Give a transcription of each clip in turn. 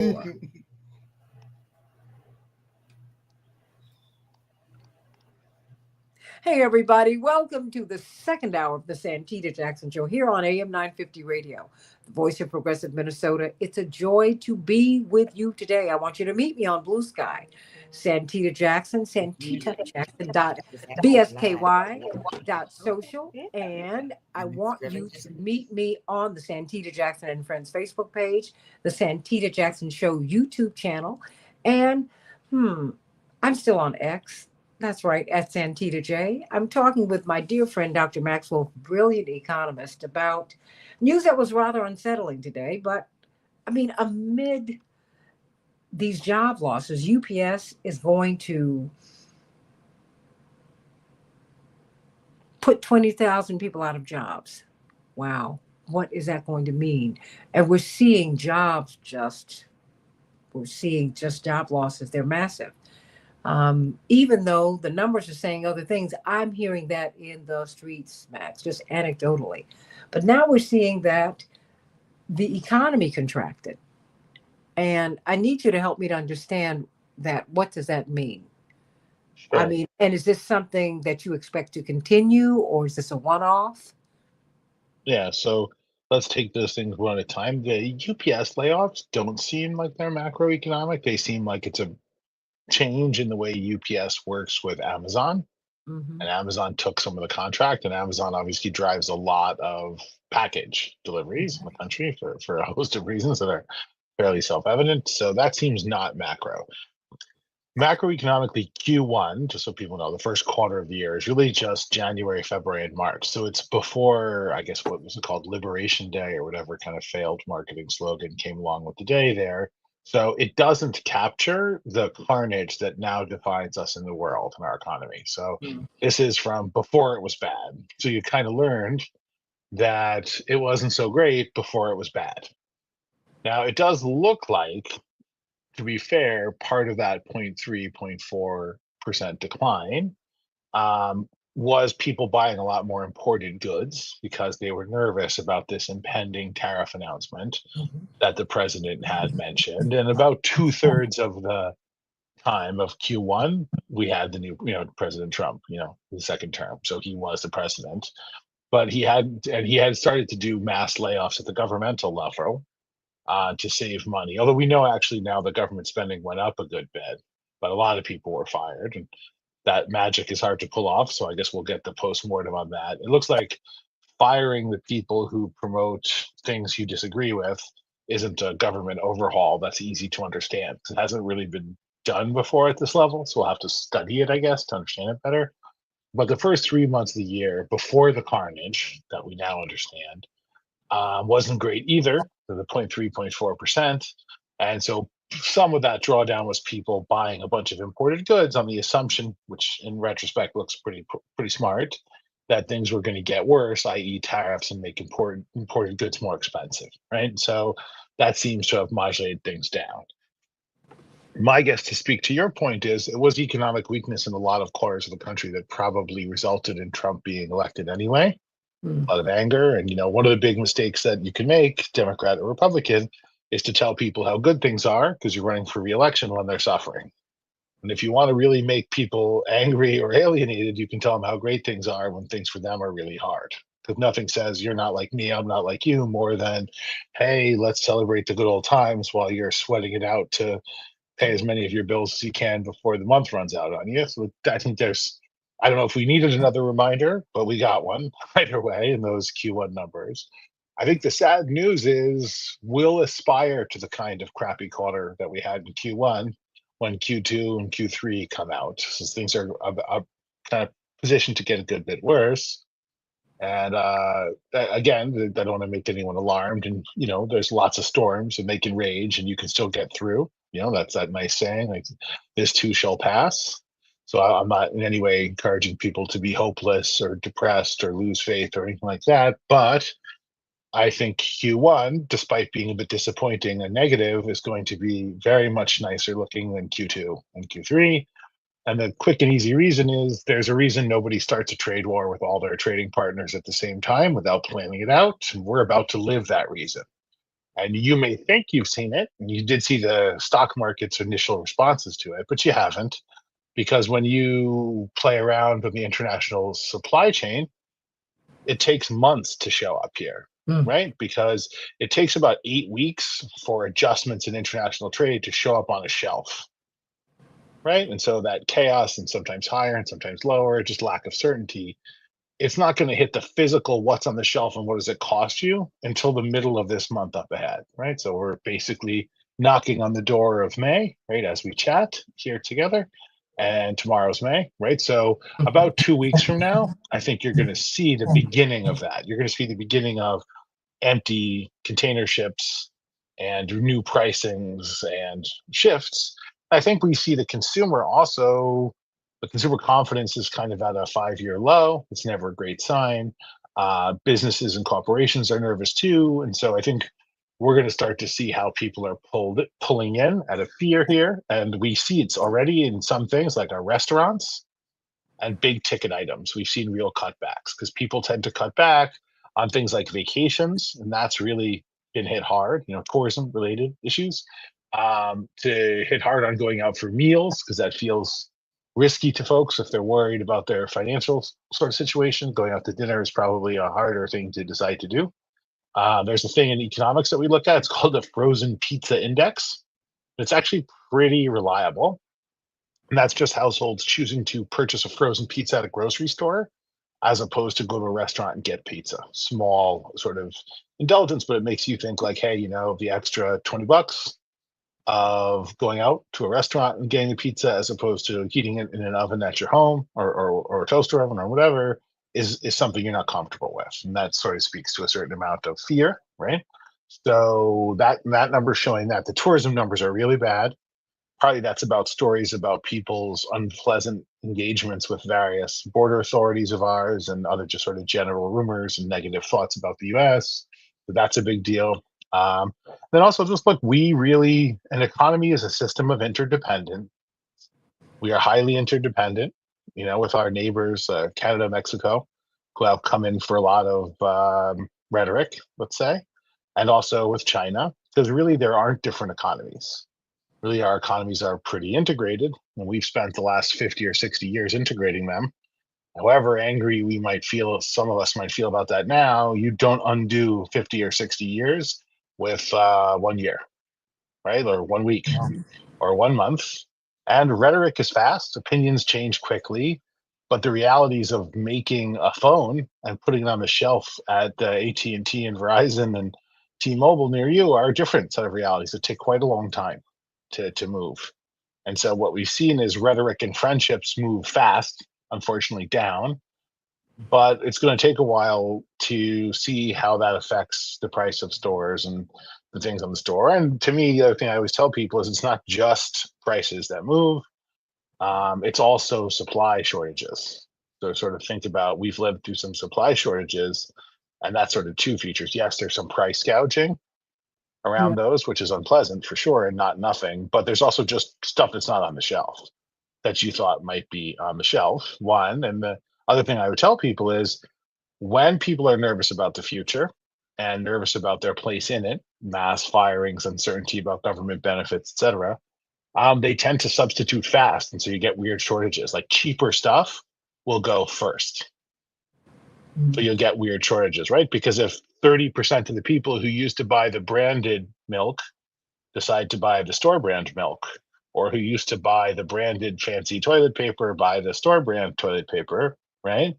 Hey, everybody. Welcome to the second hour of the Santita Jackson Show here on AM 950 Radio, the voice of progressive Minnesota. It's a joy to be with you today. I want you to meet me on Blue Sky. Santita Jackson, Santita Jackson dot BSKY dot social. And I want you to meet me on the Santita Jackson and Friends Facebook page, the Santita Jackson Show YouTube channel. And, I'm still on X. That's right, at Santita J. I'm talking with my dear friend, Dr. Maxwell, brilliant economist, about news that was rather unsettling today. But I mean, amid these job losses, UPS is going to put 20,000 people out of jobs. Wow. What is that going to mean? And we're seeing just job losses. They're massive. Even though the numbers are saying other things, I'm hearing that in the streets, Max, just anecdotally. But now we're seeing that the economy contracted. And I need you to help me to understand that. What does that mean? I Sure. mean, and is this something that you expect to continue, or is this a one off? Yeah, so let's take those things one at a time. The UPS layoffs don't seem like they're macroeconomic. They seem like it's a change in the way UPS works with Amazon. Hmm. And Amazon took some of the contract, and Amazon obviously drives a lot of package deliveries in the country for a host of reasons that are fairly self-evident. So that seems not macro. Macroeconomically, Q1, just so people know, the first quarter of the year is really just January, February, and March. So it's before, I guess, what was it called, Liberation Day or whatever kind of failed marketing slogan came along with the day there. So it doesn't capture the carnage that now defines us in the world and our economy. So this is from before it was bad. So you kind of learned that it wasn't so great before it was bad. Now it does look like, to be fair, part of that 0.3, 0.4% decline was people buying a lot more imported goods because they were nervous about this impending tariff announcement that the president had mentioned. And about two-thirds of the time of Q1, we had the new, President Trump, the second term. So he was the president. But he had started to do mass layoffs at the governmental level to save money. Although we know actually now the government spending went up a good bit, but a lot of people were fired, and that magic is hard to pull off. So I guess we'll get the postmortem on that. It looks like firing the people who promote things you disagree with isn't a government overhaul that's easy to understand. It hasn't really been done before at this level, so we'll have to study it, I guess, to understand it better. But the first 3 months of the year, before the carnage that we now understand, wasn't great either, to the 0.3, 0.4%. And so some of that drawdown was people buying a bunch of imported goods on the assumption, which in retrospect looks pretty smart, that things were going to get worse, i.e., tariffs, and make imported goods more expensive, right? So that seems to have modulated things down. My guess, to speak to your point, is it was economic weakness in a lot of corners of the country that probably resulted in Trump being elected anyway. A lot of anger. And, one of the big mistakes that you can make, Democrat or Republican, is to tell people how good things are because you're running for reelection when they're suffering. And if you want to really make people angry or alienated, you can tell them how great things are when things for them are really hard. Because nothing says you're not like me, I'm not like you, more than, hey, let's celebrate the good old times while you're sweating it out to pay as many of your bills as you can before the month runs out on you. So I think I don't know if we needed another reminder, but we got one either way in those Q1 numbers. I think the sad news is we'll aspire to the kind of crappy quarter that we had in Q1 when Q2 and Q3 come out. So things are kind of positioned to get a good bit worse. And again, I don't want to make anyone alarmed. And, there's lots of storms and they can rage and you can still get through. That's that nice saying, like, this too shall pass. So I'm not in any way encouraging people to be hopeless or depressed or lose faith or anything like that. But I think Q1, despite being a bit disappointing and negative, is going to be very much nicer looking than Q2 and Q3. And the quick and easy reason is there's a reason nobody starts a trade war with all their trading partners at the same time without planning it out. And we're about to live that reason. And you may think you've seen it, and you did see the stock market's initial responses to it, but you haven't, because when you play around with the international supply chain, it takes months to show up here, Mm. right? Because it takes about 8 weeks for adjustments in international trade to show up on a shelf, right? And so that chaos, and sometimes higher and sometimes lower, just lack of certainty, it's not going to hit the physical what's on the shelf and what does it cost you until the middle of this month up ahead, right? So we're basically knocking on the door of May, right, as we chat here together. And tomorrow's May, right? So about 2 weeks from now, I think you're going to see the beginning of that. You're going to see the beginning of empty container ships and new pricings and shifts. I think we see the consumer also, the consumer confidence is kind of at a 5 year low. It's never a great sign. Businesses and corporations are nervous too. And so I think we're going to start to see how people are pulling in out of fear here. And we see it's already in some things like our restaurants and big ticket items. We've seen real cutbacks because people tend to cut back on things like vacations, and that's really been hit hard. Tourism related issues. To hit hard on going out for meals because that feels risky to folks if they're worried about their financial sort of situation. Going out to dinner is probably a harder thing to decide to do. There's a thing in economics that we look at. It's called the frozen pizza index. It's actually pretty reliable, and that's just households choosing to purchase a frozen pizza at a grocery store as opposed to go to a restaurant and get pizza. Small sort of indulgence, but it makes you think like, hey, the extra 20 bucks of going out to a restaurant and getting a pizza as opposed to heating it in an oven at your home or a toaster oven or whatever is something you're not comfortable with. And that sort of speaks to a certain amount of fear, right? So that number showing that the tourism numbers are really bad. Probably that's about stories about people's unpleasant engagements with various border authorities of ours and other just sort of general rumors and negative thoughts about the US. So that's a big deal. Then also just look, an economy is a system of interdependent. We are highly interdependent, with our neighbors, Canada, Mexico, who have come in for a lot of rhetoric, let's say, and also with China, because really there aren't different economies. Really, our economies are pretty integrated, and we've spent the last 50 or 60 years integrating them. However angry some of us might feel about that now, you don't undo 50 or 60 years with 1 year, right? Or 1 week or 1 month. And rhetoric is fast, opinions change quickly. But the realities of making a phone and putting it on the shelf at AT&T and Verizon and T-Mobile near you are a different set of realities that take quite a long time to move. And so what we've seen is rhetoric and friendships move fast, unfortunately down, but it's going to take a while to see how that affects the price of stores and the things on the store. And to me, the other thing I always tell people is it's not just prices that move, it's also supply shortages. So sort of think about we've lived through some supply shortages, and that's sort of two features. Yes, there's some price gouging Yeah. around those, which is unpleasant for sure, and not nothing. But there's also just stuff that's not on the shelf that you thought might be on the shelf. One, and the other thing I would tell people is when people are nervous about the future and nervous about their place in it, mass firings, uncertainty about government benefits, etc., they tend to substitute fast, and so you get weird shortages. Like cheaper stuff will go first, so Mm. you'll get weird shortages, right? Because if 30% of the people who used to buy the branded milk decide to buy the store brand milk, or who used to buy the branded fancy toilet paper buy the store brand toilet paper, right?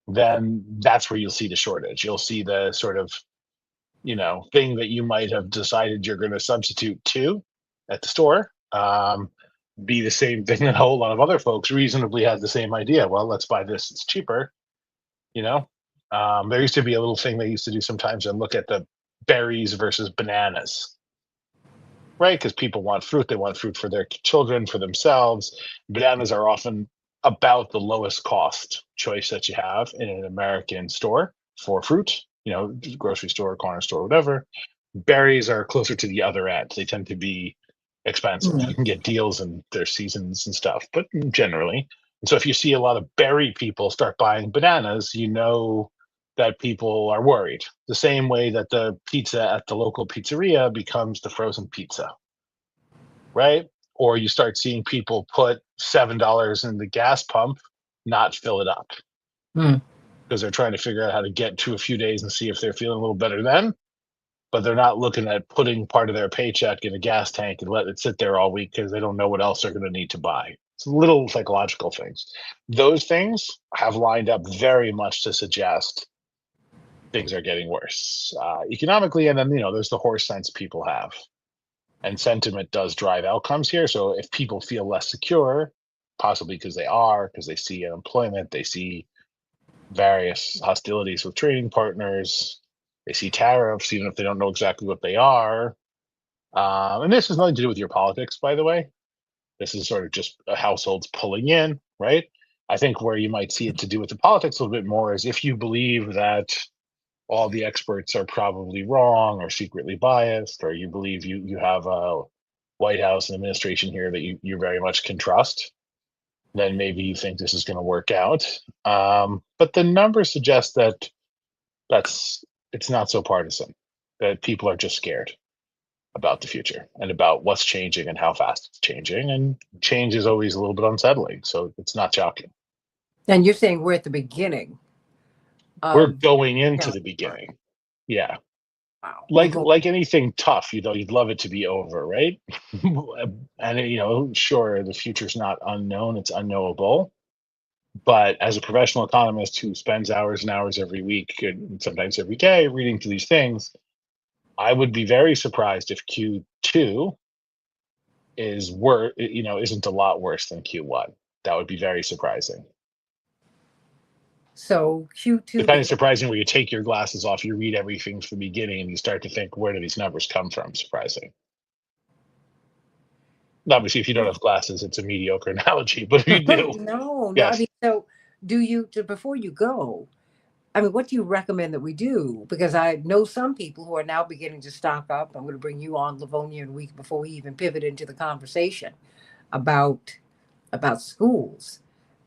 Then that's where you'll see the shortage. You'll see the sort of, thing that you might have decided you're going to substitute to at the store be the same thing that a whole lot of other folks reasonably had the same idea. Well, let's buy this, it's cheaper, you know. There used to be a little thing they used to do sometimes and look at the berries versus bananas, right? Because people want fruit. They want fruit for their children, for themselves. Bananas are often about the lowest cost choice that you have in an American store for fruit, grocery store, corner store, whatever. Berries are closer to the other end. They tend to be expensive. You Mm. can get deals in their seasons and stuff, but generally. And so if you see a lot of berry people start buying bananas, that people are worried. The same way that the pizza at the local pizzeria becomes the frozen pizza, right? Or you start seeing people put $7 in the gas pump, not fill it up Mm. because they're trying to figure out how to get to a few days and see if they're feeling a little better then. But they're not looking at putting part of their paycheck in a gas tank and letting it sit there all week because they don't know what else they're going to need to buy. It's little psychological things. Those things have lined up very much to suggest things are getting worse economically. And then, there's the horse sense people have. And sentiment does drive outcomes here. So if people feel less secure, possibly because they see unemployment, they see various hostilities with trading partners, they see tariffs, even if they don't know exactly what they are. And this has nothing to do with your politics, by the way. This is sort of just households pulling in, right? I think where you might see it to do with the politics a little bit more is if you believe that all the experts are probably wrong or secretly biased, or you believe you have a White House and administration here that you very much can trust, then maybe you think this is going to work out. But the numbers suggest that that's it's not so partisan. That people are just scared about the future and about what's changing and how fast it's changing. And change is always a little bit unsettling, so it's not shocking. And you're saying we're at the beginning We're of going into challenge the part. beginning. Yeah. Wow. We're Like going. like anything tough, you'd love it to be over, right? And sure, the future's not unknown, it's unknowable. But as a professional economist who spends hours and hours every week and sometimes every day reading through these things, I would be very surprised if Q2 isn't a lot worse than Q1. That would be very surprising. So The Q2 kind of because surprising where you take your glasses off, you read everything from the beginning, and you start to think, where do these numbers come from? Surprising. Obviously, if you don't have glasses, it's a mediocre analogy, but if you do, no, no. I yes, mean, so do you before you go? I mean, what do you recommend that we do? Because I know some people who are now beginning to stock up. I'm going to bring you on, Livonia, in a week before we even pivot into the conversation about schools.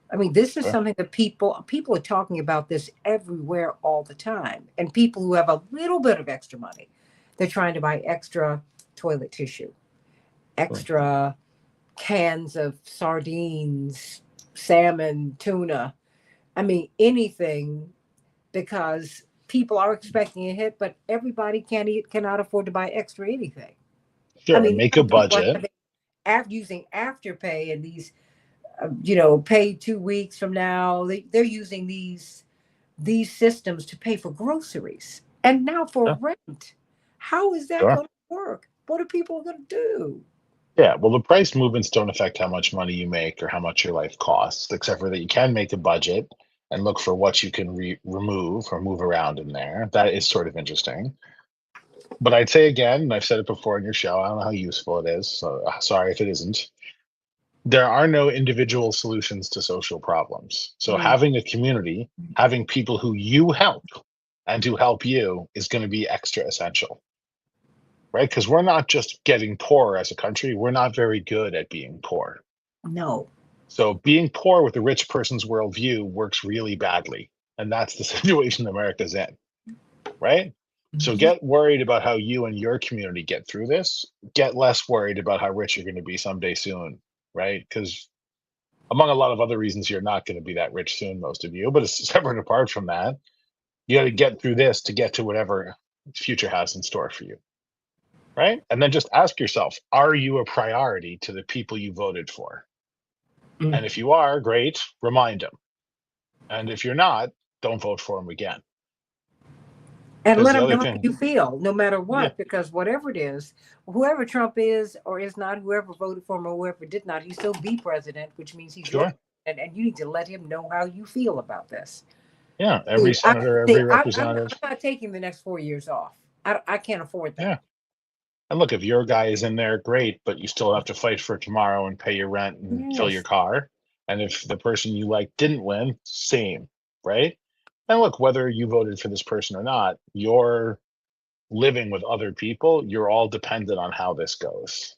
I mean, this is sure, something that people are talking about this everywhere all the time, and people who have a little bit of extra money, they're trying to buy extra toilet tissue, sure. extra cans of sardines, salmon, tuna. I mean, anything because people are expecting a hit, but everybody cannot afford to buy extra anything. I Sure, mean, make a now people are budget. having using afterpay and these, pay 2 weeks from now. They're using these systems to pay for groceries and now for Sure, rent. How is that sure. going to work? What are people going to do? Yeah, well, the price movements don't affect how much money you make or how much your life costs, except for that you can make a budget and look for what you can remove or move around in there. That is sort of interesting. But I'd say again, and I've said it before in your show, I don't know how useful it is, so sorry if it isn't. There are no individual solutions to social problems. So Mm, having a community, having people who you help and who help you is going to be extra essential, right? Because we're not just getting poorer as a country, we're not very good at being poor. no. So being poor with a rich person's worldview works really badly. And that's the situation America's in, right? So Mhm. get worried about how you and your community get through this. Get less worried about how rich you're going to be someday soon, right? Because among a lot of other reasons, you're not going to be that rich soon, most of you. But it's separate and apart from that, you got to get through this to get to whatever future has in store for you, right? And then just ask yourself, are you a priority to the people you voted for? Mm. And if you are, great, remind them. And if you're not, don't vote for them again. And Because let the them other know how you thing, feel, no matter yeah, what, because whatever it is, whoever Trump is or is not, whoever voted for him or whoever did not, he still be president, which means he's your sure. president, and you need to let him know how you feel about this. Yeah, every See, I senator, see. every I'm representative. not taking the next 4 years off. I can't afford Yeah. that. And look, if your guy is in there, great, but you still have to fight for tomorrow and pay your rent and fill your Yes. car. And if the person you like didn't win, same, right? And look, whether you voted for this person or not, you're living with other people. You're all dependent on how this goes,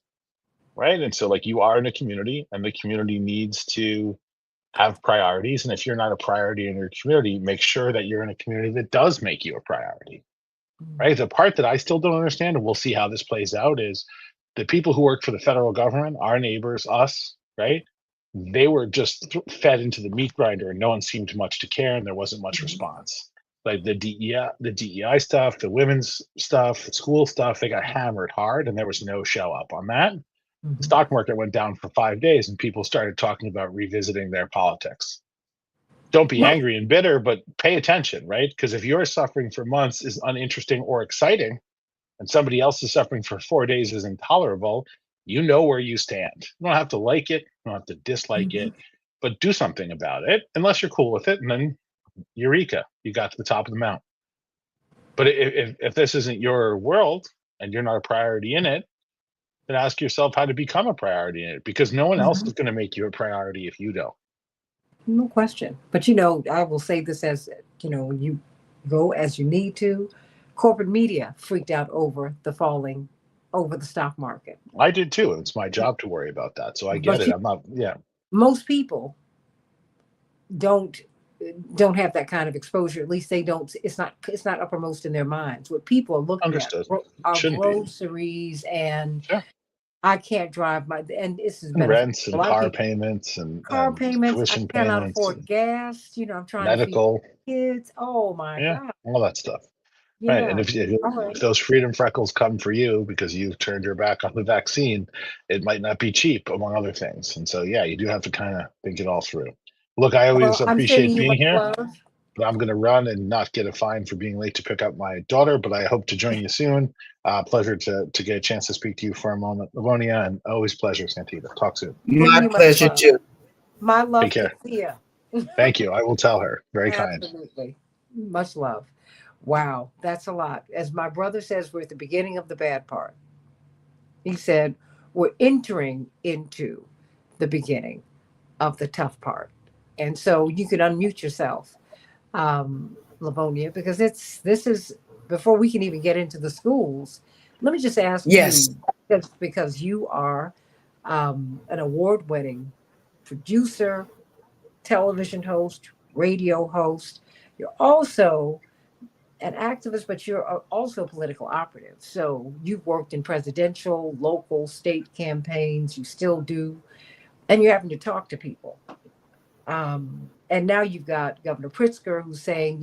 right? And so, like, you are in a community, and the community needs to have priorities. And if you're not a priority in your community, make sure that you're in a community that does make you a priority, right? The part that I still don't understand, and we'll see how this plays out, is the people who work for the federal government, our neighbors, us, right? They were just fed into the meat grinder, and no one seemed much to care, and there wasn't much Mhm. response. Like the DEI stuff, the women's stuff, the school stuff, they got hammered hard, and there was no show up on that. The Mhm. stock market went down for 5 days, and people started talking about revisiting their politics. Don't be Well, angry and bitter, but pay attention, right? Because if your suffering for months is uninteresting or exciting, and somebody else is suffering for 4 days is intolerable, you know where you stand. You don't have to like it, you don't have to dislike mhm. it, but do something about it unless you're cool with it. And then, eureka, you got to the top of the mountain. But if this isn't your world and you're not a priority in it, then ask yourself how to become a priority in it, because no one else Mhm. is going to make you a priority if you don't. No question. But I will say this as when you go as you need to. Corporate media freaked out over the stock market. I did too, and it's my job to worry about that. So I get But it. I'm not, yeah, most people don't don't have that kind of exposure. At least they don't. It's not uppermost in their minds. What people are looking at understood. are Shouldn't be. groceries, and Sure. I can't drive my. And this has And been rents a and lot of car people. payments Car and payments. I tuition cannot payments afford and gas. I'm trying to feed medical. kids. Oh my Yeah, God. all that stuff. Right. And Yeah. All if right. those freedom freckles come for you because you've turned your back on the vaccine, it might not be cheap, among other things. And so, yeah, you do have to kind of think it all through. Look, I always Well, I'm sending appreciate you being much here, love. but I'm going to run and not get a fine for being late to pick up my daughter. But I hope to join you soon. Pleasure to get a chance to speak to you for a moment, Livonia, and always pleasure, Santita. Talk soon. Sending My you much pleasure love. too. My Take love to care. Thea. Thank you. I will tell her. Very kind. Absolutely. Much love. Wow, that's a lot. As my brother says, we're at the beginning of the bad part. He said, we're entering into the beginning of the tough part. And so you can unmute yourself, Livonia, because this is before we can even get into the schools. Let me just ask Yes. you, just because you are an award winning producer, television host, radio host, you're also an activist, but you're also a political operative. So you've worked in presidential, local, state campaigns. You still do, and you're having to talk to people. And now you've got Governor Pritzker who's saying,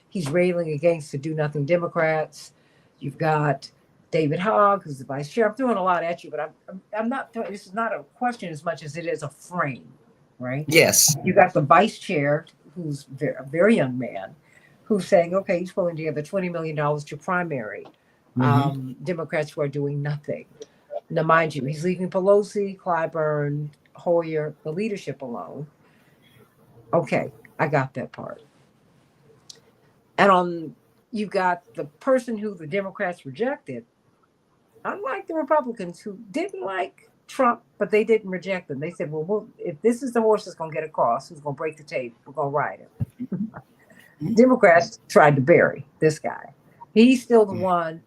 he's railing against the do nothing Democrats. You've got David Hogg, who's the vice chair. I'm throwing a lot at you, but I'm not throwing, this is not a question as much as it is a frame, right? Yes. You got the vice chair, who's a very young man, who's saying, okay, he's pulling together $20 million to primary Hmm. Democrats who are doing nothing. Now, mind you, he's leaving Pelosi, Clyburn, Hoyer, the leadership alone. Okay, I got that part. And you got the person who the Democrats rejected, unlike the Republicans who didn't like Trump, but they didn't reject him. They said, well, if this is the horse that's going to get across, who's going to break the tape, we're going to ride him. Democrats tried to bury this guy. He's still the one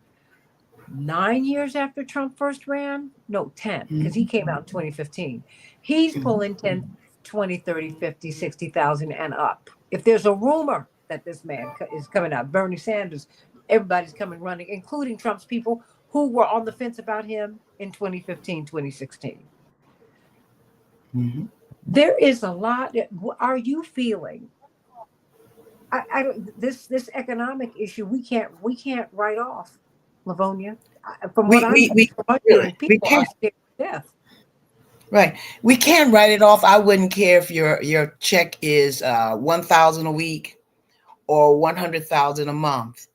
9 years after Trump first ran. No, 10, because he came out in 2015. He's pulling 10, 20, 30, 50, 60,000 and up. If there's a rumor that this man is coming out, Bernie Sanders, everybody's coming running, including Trump's people who were on the fence about him in 2015, 2016. Hmm. There is a lot. Are you feeling I don't this economic issue we can't write off, Livonia. From what We from what I'm really hearing, we people are can't. scared to death. Right. We can't write it off. I wouldn't care if your check is 1,000 a week or 100,000 a month.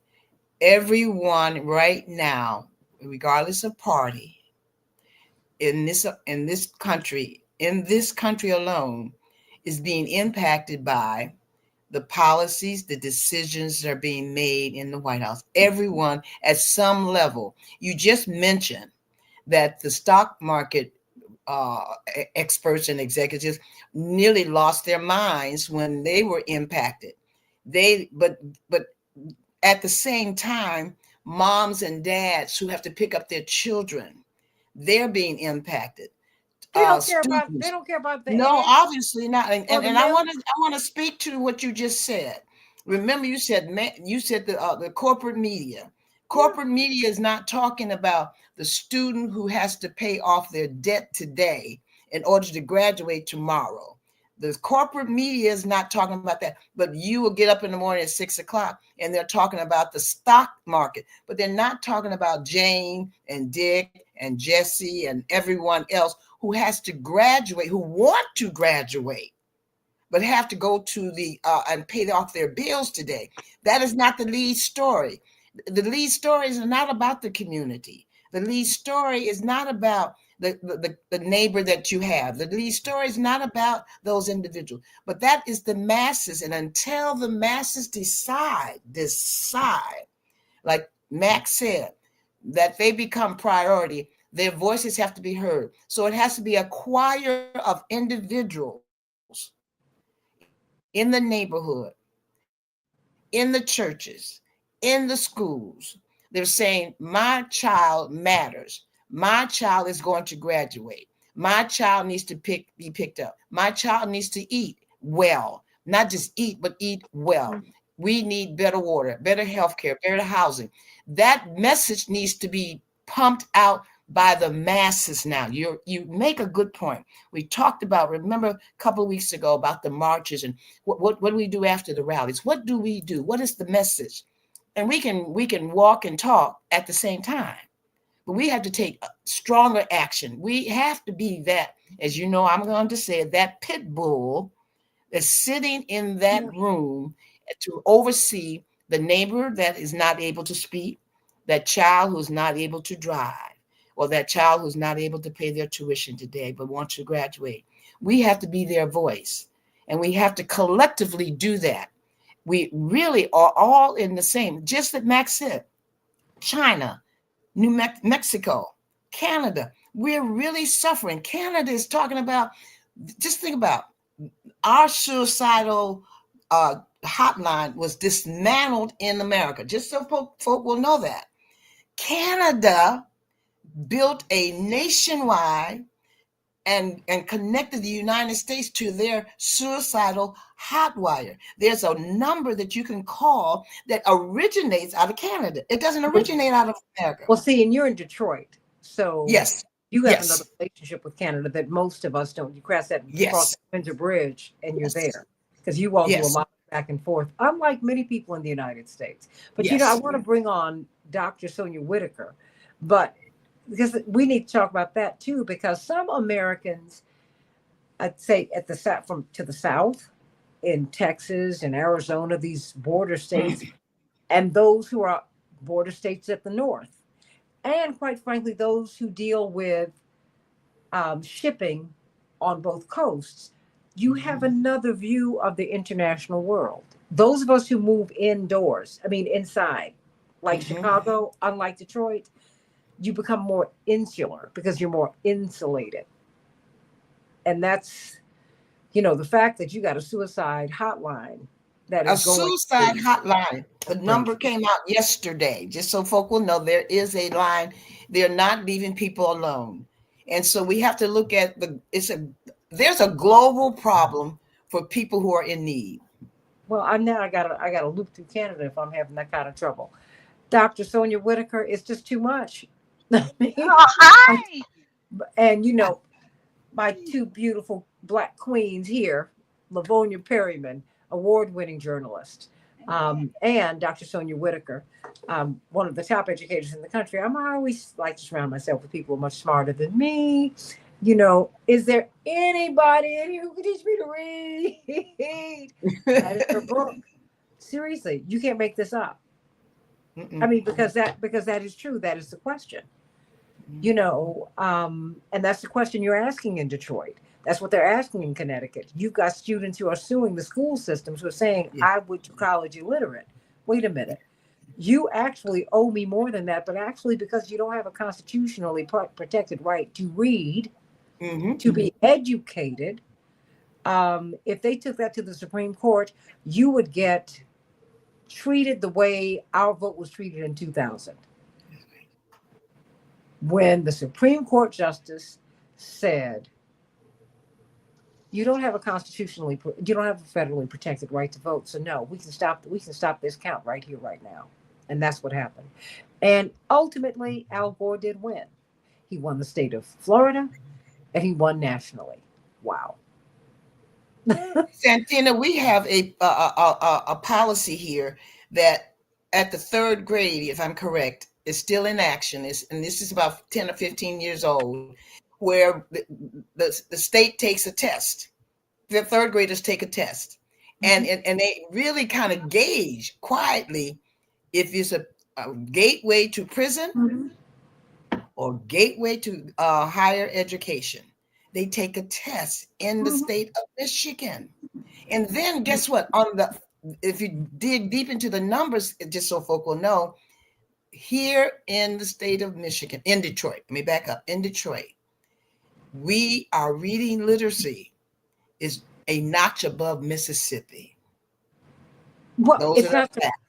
Everyone right now, regardless of party, in this country alone, is being impacted by the policies, the decisions that are being made in the White House. Everyone at some level. You just mentioned that the stock market uh, experts and executives nearly lost their minds when they were impacted. But at the same time, moms and dads who have to pick up their children, they're being impacted. They students. don't care about the No, ants obviously not. And, or and, the and milk. I want to speak to what you just said. Remember, you said the corporate media. Yeah. Corporate media is not talking about the student who has to pay off their debt today in order to graduate tomorrow. The corporate media is not talking about that. But you will get up in the morning at 6 o'clock and they're talking about the stock market, but they're not talking about Jane and Dick and Jesse and everyone else who has to graduate, who want to graduate, but have to go to the and pay off their bills today. That is not the lead story. The lead story is not about the community. The lead story is not about the neighbor that you have. The lead story is not about those individuals, but that is the masses. And until the masses decide, like Max said, that they become priority, their voices have to be heard. So it has to be a choir of individuals in the neighborhood, in the churches, in the schools. They're saying, my child matters. My child is going to graduate. My child needs to be picked up. My child needs to eat well, not just eat, but eat well. We need better water, better health care, better housing. That message needs to be pumped out by the masses now. You make a good point. We talked about, remember a couple of weeks ago about the marches and what do we do after the rallies? What do we do? What is the message? And we can walk and talk at the same time. But we have to take stronger action. We have to be that, as you know, I'm going to say it, that pit bull that's sitting in that Yeah. room to oversee the neighbor that is not able to speak, that child who's not able to drive, or that child who's not able to pay their tuition today but wants to graduate. We have to be their voice, and we have to collectively do that. We really are all in the same, just that Max said, China, Mexico, Canada, we're really suffering. Canada is talking about, just think about, our suicidal hotline was dismantled in America, just so folk will know that. Canada built a nationwide and connected the United States to their suicidal hotwire. There's a number that you can call that originates out of Canada. It doesn't originate out of America. Well, see, and you're in Detroit, so Yes, you have another yes, relationship with Canada that most of us don't. You cross yes, that Windsor Bridge, and you're yes, there because you all do a yes, lot back and forth, unlike many people in the United States. But I yes. want to bring on Dr. Sonia Whitaker, but because we need to talk about that too, because some Americans, I'd say at the south, from to the south, in Texas and Arizona, these border states, and those who are border states at the north, and quite frankly, those who deal with shipping on both coasts, you have another view of the international world. Those of us who move indoors, I mean, inside, like Mhm. Chicago, unlike Detroit, you become more insular because you're more insulated. And that's, the fact that you got a suicide hotline that A is going suicide crazy. hotline. The number Crazy. came out yesterday, just so folk will know there is a line. They're not leaving people alone. And so we have to look at there's a global problem for people who are in need. Well, I gotta loop through Canada if I'm having that kind of trouble. Dr. Sonia Whitaker, it's just too much. I mean, Oh, I- hi. and my two beautiful black queens here, Lavonia Perryman, award-winning journalist, and Dr. Sonia Whitaker, one of the top educators in the country. I always like to surround myself with people much smarter than me. Is there anybody in here who can teach me to read? That is her book. Seriously, you can't make this up. I mean, because that is true. That is the question. And that's the question you're asking in Detroit. That's what they're asking in Connecticut. You've got students who are suing the school systems who are saying, Yeah. I went to college illiterate. Wait a minute. You actually owe me more than that, but actually, because you don't have a constitutionally protected right to read, Mhm. to be educated, if they took that to the Supreme Court, you would get treated the way our vote was treated in 2000, when the Supreme Court justice said You don't have a constitutionally, you don't have a federally protected right to vote. So no, we can stop this count right here, right now. And that's what happened. And ultimately, Al Gore did win. He won the state of Florida and he won nationally. Wow. Santina, we have a policy here that at the third grade, if I'm correct, is still in action. And this is about 10 or 15 years old, where the state takes a test. The third graders take a test, and they really kind of gauge quietly if it's a gateway to prison Mhm. or gateway to higher education. They take a test in the Mhm. state of Michigan. And then guess what? If you dig deep into the numbers, just so folk will know, here in the state of Michigan, in Detroit, let me back up, in Detroit, our reading literacy is a notch above Mississippi. Well, Those are it's the not facts.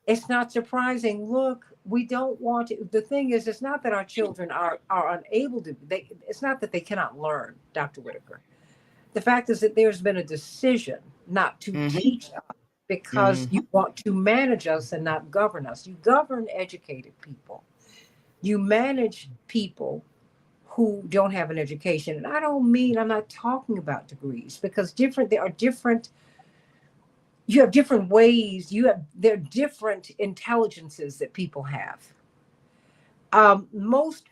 it's not surprising. Look, we don't want to. The thing is, it's not that our children are unable to. It's not that they cannot learn, Dr. Whitaker. The fact is that there's been a decision not to Mm-hmm, teach us because mm-hmm, you want to manage us and not govern us. You govern educated people. You manage people who don't have an education. And I don't mean, I'm not talking about degrees because there are different, you have different ways, there are different intelligences that people have. Most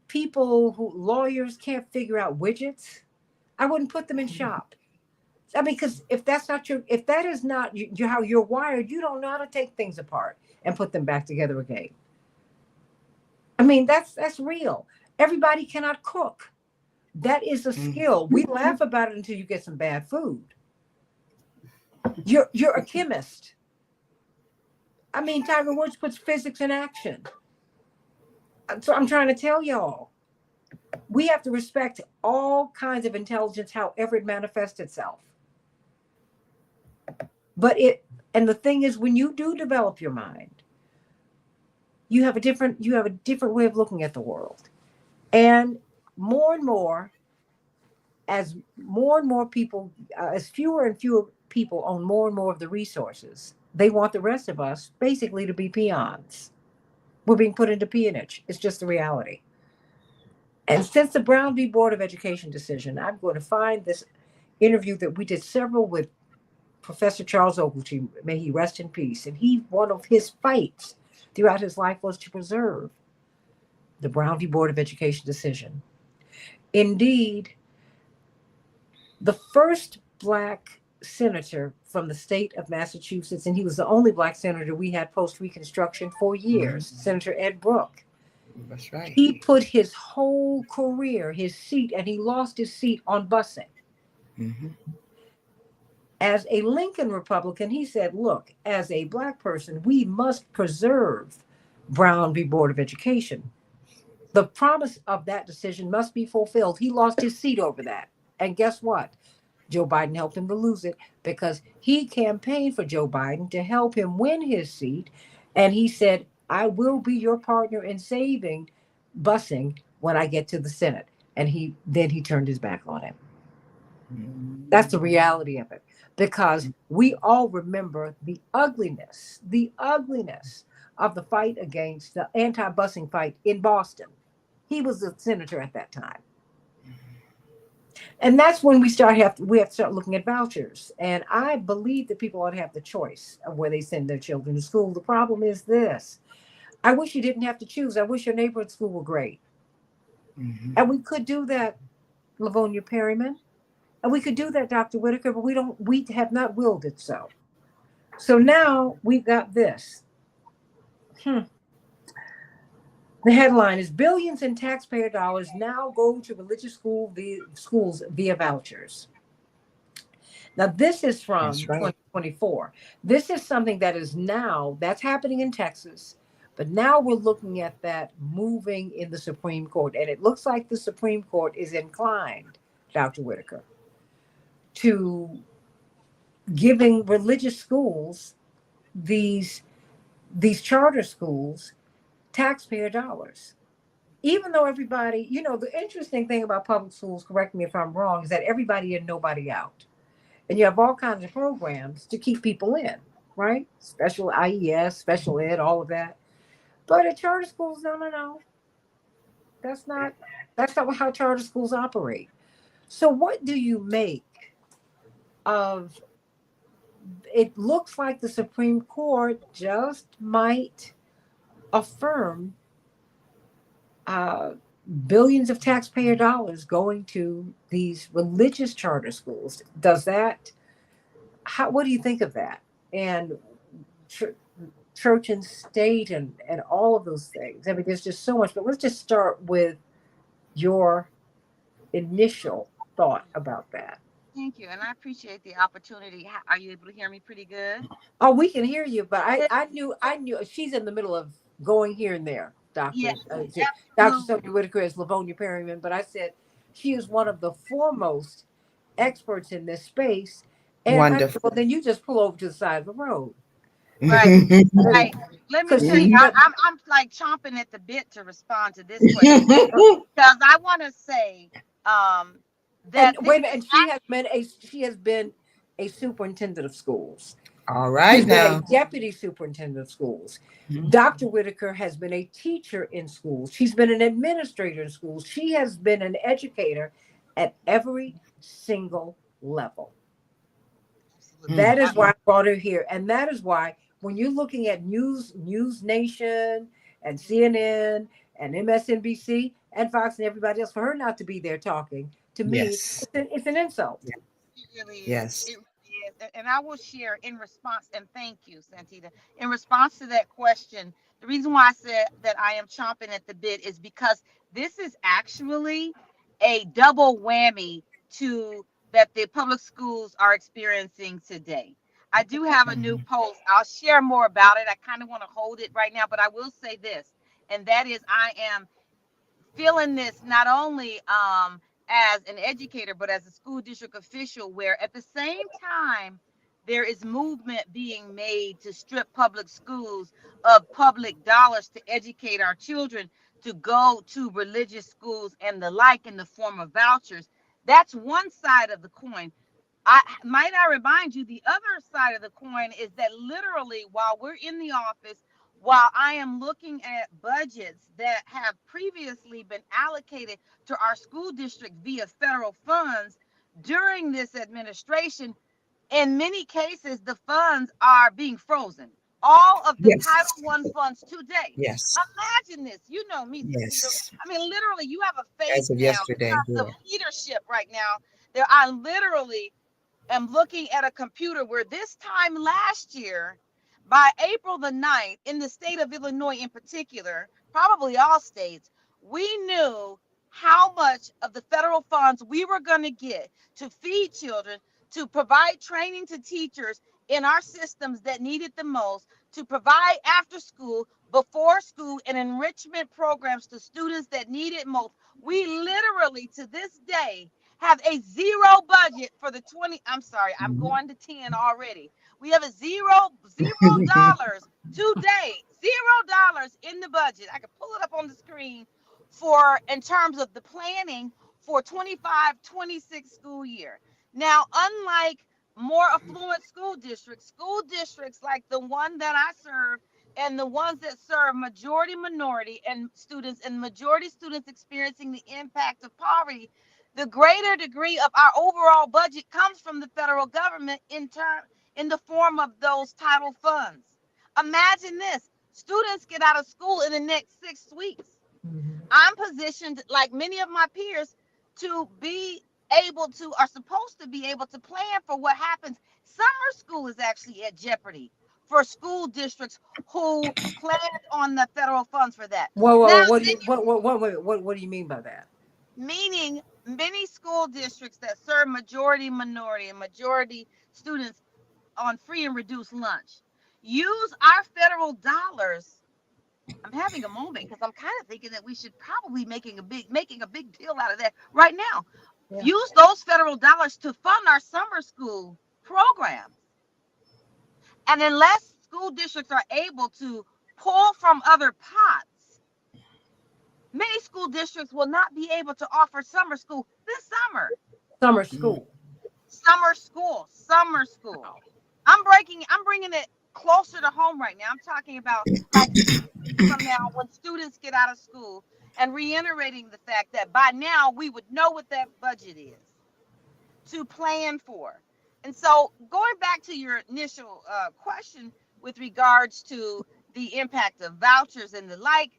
people lawyers can't figure out widgets. I wouldn't put them in shop. I mean, because if that is not how you're wired, you don't know how to take things apart and put them back together again. I mean, that's real. Everybody cannot cook. That is a skill. We laugh about it until you get some bad food. You're a chemist. I mean, Tiger Woods puts physics in action. So I'm trying to tell y'all, we have to respect all kinds of intelligence, however it manifests itself. But and the thing is, when you do develop your mind, you have a different way of looking at the world. And more and more, as more and more people, as fewer and fewer people own more and more of the resources, they want the rest of us basically to be peons. We're being put into peonage. It's just the reality. And since the Brown v. Board of Education decision, I'm going to find this interview that we did several with Professor Charles Ogletree, may he rest in peace. And one of his fights throughout his life was to preserve the Brown v. Board of Education decision. Indeed, the first Black senator from the state of Massachusetts, and he was the only Black senator we had post Reconstruction for years, Senator Ed Brooke. That's right. He put his whole career, his seat, and he lost his seat on busing. Mm-hmm. As a Lincoln Republican, he said, look, as a Black person, we must preserve Brown v. Board of Education. The promise of that decision must be fulfilled. He lost his seat over that. And guess what? Joe Biden helped him to lose it because he campaigned for Joe Biden to help him win his seat. And he said, I will be your partner in saving busing when I get to the Senate. And he turned his back on him. That's the reality of it. Because we all remember the ugliness of the fight against the anti-busing fight in Boston. He was the senator at that time. And that's when we have to start looking at vouchers. And I believe that people ought to have the choice of where they send their children to school. The problem is this. I wish you didn't have to choose. I wish your neighborhood school were great. Mm-hmm. And we could do that, Lavonia Perryman. And we could do that, Dr. Whitaker, but we have not willed it so. So now we've got this. The headline is billions in taxpayer dollars now go to religious schools via vouchers. Now, this is from That's right. 2024. This is something that's happening in Texas, but now we're looking at that moving in the Supreme Court. And it looks like the Supreme Court is inclined, Dr. Whitaker, to giving religious schools, these charter schools, taxpayer dollars. even though everybody, the interesting thing about public schools, correct me if I'm wrong, is that everybody in, nobody out. And you have all kinds of programs to keep people in, right? Special IES, special ed, all of that. But at charter schools, no, no, no. That's not that's not how charter schools operate. So what do you make of it? Looks like the Supreme Court just might affirm uh, billions of taxpayer dollars going to these religious charter schools. Does that, what do you think of that? And ch- church and state and all of those things. I mean, there's just so much, but let's just start with your initial thought about that. Thank you, and I appreciate the opportunity. Are you able to hear me pretty good? Oh, we can hear you, but I knew she's in the middle of going here and there, Yes, Dr. absolutely. Sonia Whitaker is Livonia Perryman, but I said she is one of the foremost experts in this space. And I said, well, Wonderful. then you just pull over to the side of the road. Right, Because right. Let me tell you, see, I'm like chomping at the bit to respond to this question because I want to say um, and that this wait a minute, is and she has been a superintendent of schools. All She's right been a now. deputy superintendent of schools. Mhm. Dr. Whitaker has been a teacher in schools. She's been an administrator in schools. She has been an educator at every single level. absolutely. That is why I brought her here. And that is why when you're looking at News Nation and CNN and MSNBC and Fox and everybody else, for her not to be there talking, to me, Yes. it's an insult. It really is. Yes. It really is. And I will share in response, and thank you, Santita. In response to that question, the reason why I said that I am chomping at the bit is because this is actually a double whammy to that the public schools are experiencing today. I do have a new Mhm. post. I'll share more about it. I kind of want to hold it right now, but I will say this, and that is I am feeling this not only as an educator, but as a school district official, where at the same time, there is movement being made to strip public schools of public dollars to educate our children to go to religious schools and the like in the form of vouchers. That's one side of the coin. I remind you, the other side of the coin is that literally while we're in the office, while I am looking at budgets that have previously been allocated to our school district via federal funds during this administration, in many cases the funds are being frozen. All of the Title Yes. One funds today. Yes. Imagine this. You know me, Santita. Yes. I mean, literally, you have a face As of now yesterday. in terms Yeah. of leadership right now. There, I literally am looking at a computer where this time last year, by April the 9th, in the state of Illinois in particular, probably all states, we knew how much of the federal funds we were going to get to feed children, to provide training to teachers in our systems that needed the most, to provide after school, before school, and enrichment programs to students that need it most. We literally, to this day, have a zero budget for the 20. I'm sorry, I'm Mhm. going to 10 already. We have a zero dollars today, $0 in the budget. I can pull it up on the screen for in terms of the planning for 25-26 school year. Now, unlike more affluent school districts like the one that I serve and the ones that serve majority minority and students and majority students experiencing the impact of poverty, the greater degree of our overall budget comes from the federal government in the form of those title funds. Imagine this. Students get out of school in the next 6 weeks. Mhm. I'm positioned like many of my peers to be able to are supposed to be able to plan for what happens. Summer school is actually at jeopardy for school districts who planned on the federal funds for that. Whoa, whoa, Now, whoa, what do you what do you mean by that? meaning many school districts that serve majority minority and majority students on free and reduced lunch use our federal dollars. I'm having a moment because I'm kind of thinking that we should probably making a big deal out of that right now. Yeah. Use those federal dollars to fund our summer school programs. And unless school districts are able to pull from other pots, many school districts will not be able to offer summer school this summer. Summer Mm. school. Summer school. Wow. I'm bringing it closer to home right now. I'm talking about like 6 weeks from now when students get out of school, and reiterating the fact that by now we would know what that budget is to plan for. And so, going back to your initial question with regards to the impact of vouchers and the like,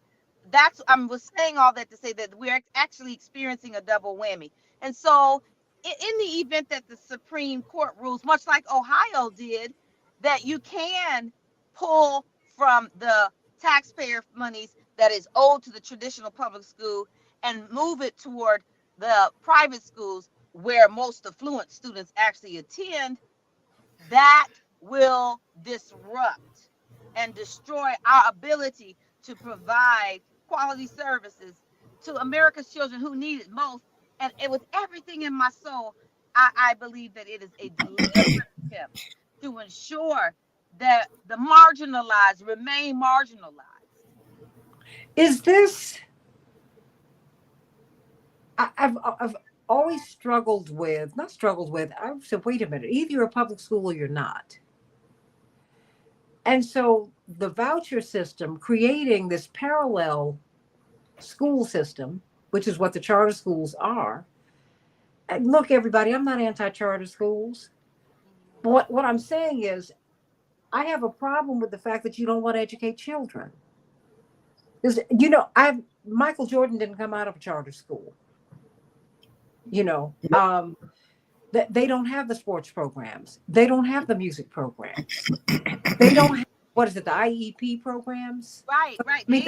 that's I was saying all that to say that we're actually experiencing a double whammy. And so, in the event that the Supreme Court rules, much like Ohio did, that you can pull from the taxpayer monies that is owed to the traditional public school and move it toward the private schools where most affluent students actually attend, that will disrupt and destroy our ability to provide quality services to America's children who need it most. And with everything in my soul, I believe that it is a deliberate attempt to ensure that the marginalized remain marginalized. Is this? I've always struggled with, not struggled with. I've said, wait a minute, either you're a public school or you're not. And so the voucher system creating this parallel school system, which is what the charter schools are. And look, everybody, I'm not anti-charter schools. But what I'm saying is, I have a problem with the fact that you don't want to educate children. Because, I've Michael Jordan didn't come out of a charter school. You know, they don't have the sports programs. They don't have the music programs. They don't have, what is it, the IEP programs? Right, right. I mean,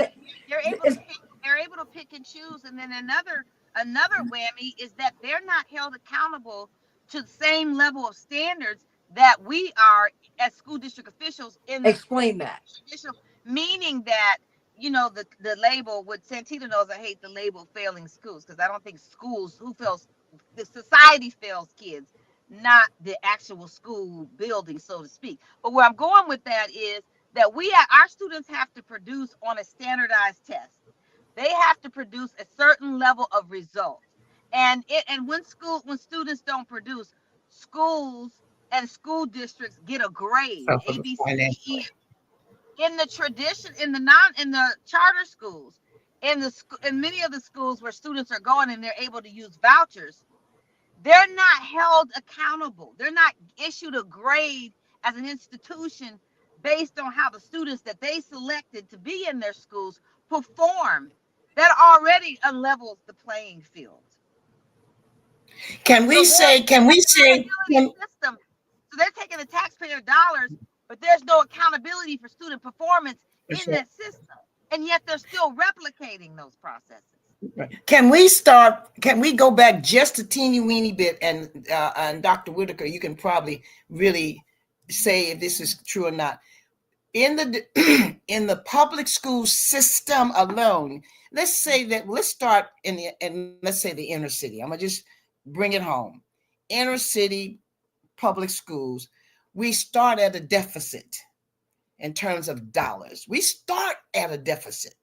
They're able to it's pick, they're able to pick and choose. And then another whammy is that they're not held accountable to the same level of standards that we are as school district officials in the explain that. traditional, meaning that the label, what Santita knows, I hate the label failing schools, because I don't think schools who fails, the society fails kids, not the actual school building, so to speak. But where I'm going with that is that our students have to produce on a standardized test. They have to produce a certain level of results. And when students don't produce, schools and school districts get a grade, Suffer A, B, C, D, E. financially. In the tradition, in the charter schools, in many of the schools where students are going and they're able to use vouchers, they're not held accountable. They're not issued a grade as an institution based on how the students that they selected to be in their schools performed. That already unlevels the playing field. Can we So say, can we say, accountability system. So they're taking the taxpayer dollars, but there's no accountability for student performance in that system. And yet they're still replicating those processes. can we go back just a teeny weeny bit, and Dr. Whitaker, you can probably really say if this is true or not. In the in the public school system alone, let's start let's say the inner city. I'm gonna just bring it home. Inner city public schools, we start at a deficit in terms of dollars. We start at a deficit.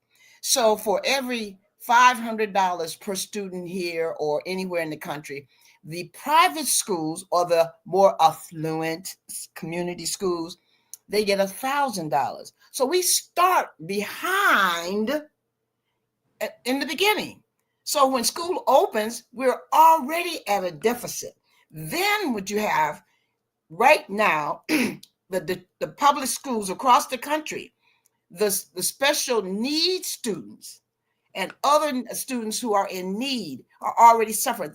So for every $500 per student here or anywhere in the country, the private schools or the more affluent community schools, they get $1,000. So we start behind in the beginning. So when school opens, we're already at a deficit. Then what you have right now, the public schools across the country, the special needs students and other students who are in need are already suffering.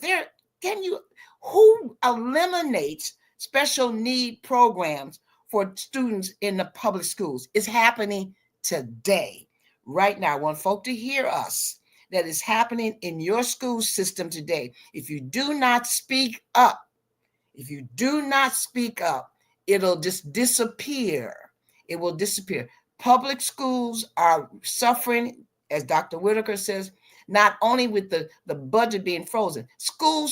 Who eliminates special need programs for students in the public schools? It's happening today, right now. I want folk to hear us. That is happening in your school system today. If you do not speak up, it'll just disappear. It will disappear. Public schools are suffering, as Dr. Whitaker says, not only with the budget being frozen. School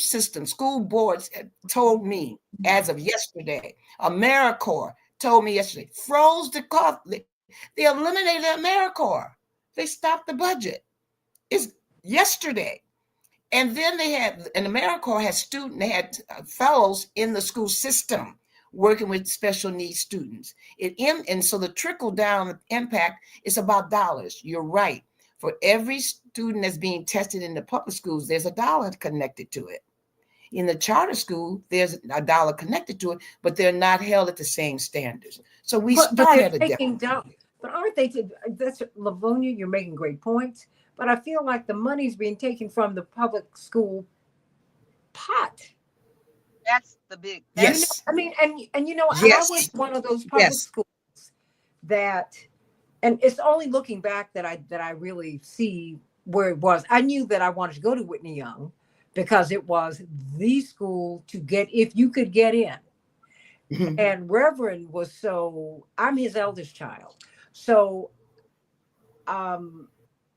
boards told me as of yesterday, AmeriCorps told me yesterday, froze the cost. They eliminated AmeriCorps. They stopped the budget. yesterday. And then they had, and AmeriCorps they had fellows in the school system working with special needs students. And so the trickle down impact is about dollars. You're right. For every student that's being tested in the public schools, there's a dollar connected to it. In the charter school, there's a dollar connected to it, but they're not held at the same standards. So we But start they're at a taking different. down. But aren't they? That's Livonia. You're making great points. But I feel like the money's being taken from the public school pot. That's the big. You know, Yes, I mean, and you know, and I went yes, to one of those public yes. schools that, and it's only looking back that I really see where it was. I knew that I wanted to go to Whitney Young because it was the school to get if you could get in. Mhm. And Reverend was I'm his eldest child. So um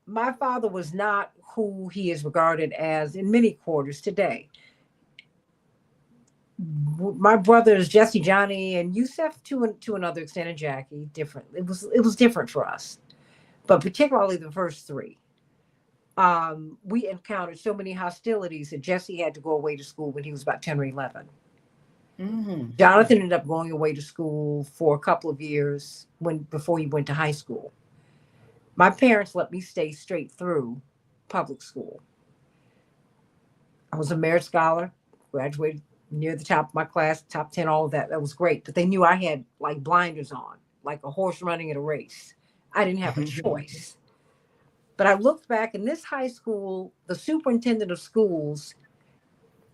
my father was not who he is regarded as in many quarters today. My brothers Jesse, Johnny, and Yusef to another extent, and Jackie, different. It was different for us, but particularly the first three. We encountered so many hostilities that Jesse had to go away to school when he was about 10 or 11. Mhm. Jonathan ended up going away to school for a couple of years before he went to high school. My parents let me stay straight through public school. I was a merit scholar, graduated near the top of my class, top 10, all of that. That was great. But they knew I had like blinders on, like a horse running in a race. I didn't have a choice. But I looked back in this high school, the superintendent of schools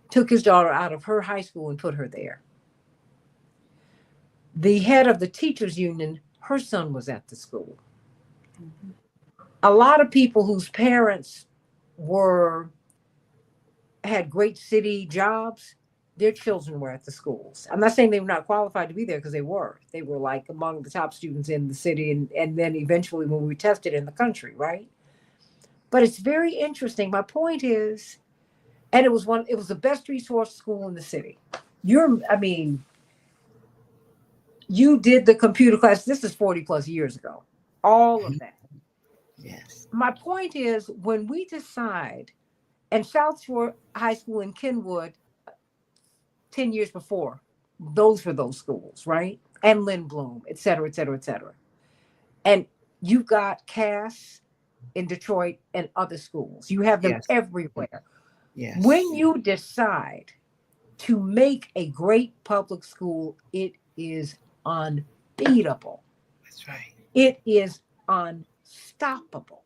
took his daughter out of her high school and put her there. The head of the teachers union, her son was at the school. A lot of people whose parents were had great city jobs, their children were at the schools. I'm not saying they were not qualified to be there because they were. They were like among the top students in the city and then eventually when we tested in the country, right? But it's very interesting. My point is, and it was the best resource school in the city. I mean, you did the computer class. This is 40 plus years ago. All of that. Yes. My point is when we decide, and South Shore High School in Kenwood, 10 years before, those were those schools, right? And Lynn Bloom, et cetera, et cetera, et cetera. And you've got Cass in Detroit and other schools. You have them Yes. everywhere. Yes. When you decide to make a great public school, it is unbeatable. That's right. It is unstoppable.